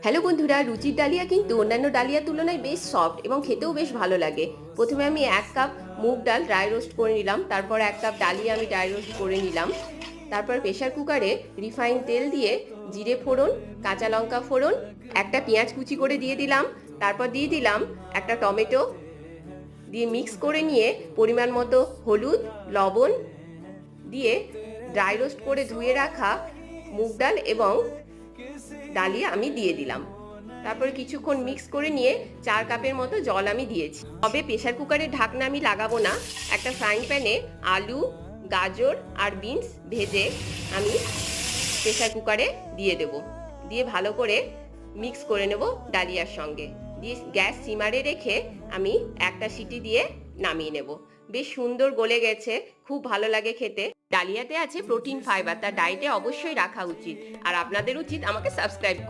Hello বন্ধুরা, রুচির dahlia কিন্তু অন্যান্য ডালিয়ার তুলনায় বেশ সফট এবং খেতেও বেশ ভালো লাগে। প্রথমে আমি 1 কাপ মুগ ডাল ড্রাই রোস্ট করে নিলাম, তারপর 1 কাপ ডালিয়া আমি ড্রাই রোস্ট করে নিলাম। তারপর প্রেসার কুকারে রিফাইন তেল দিয়ে জিরে ফোড়ন, কাঁচা লঙ্কা ফোড়ন, একটা পেঁয়াজ কুচি করে দিয়ে দিলাম। তারপর দিয়ে দিলাম একটা টমেটো, দিয়ে মিক্স করে নিয়ে পরিমাণ মতো হলুদ, লবণ দিয়ে ড্রাই রোস্ট করে ধুয়ে রাখা মুগ ডাল এবং ডালিয়া আমি দিয়ে দিলাম। তারপরে কিছুক্ষণ মিক্স করে নিয়ে 4 কাপের মতো জল আমি দিয়েছি। তবে প্রেসার কুকারের ঢাকনা আমি লাগাবো না। একটা ফ্রাইং প্যানে আলু, গাজর আর বিনস ভেজে আমি প্রেসার কুকারে দিয়ে দেব। দিয়ে ভালো করে মিক্স করে নেব ডালিয়ার সঙ্গে। দিয়ে গ্যাস সিমারে রেখে আমি একটা সিটি দিয়ে নামিয়ে নেব। বেশ সুন্দর গলে গেছে, খুব ভালো লাগে খেতে। ডালিয়াতে আছে প্রোটিন ফাইবার, তার ডায়েটে অবশ্যই রাখা উচিত। আর আপনাদের উচিত আমাকে সাবস্ক্রাইব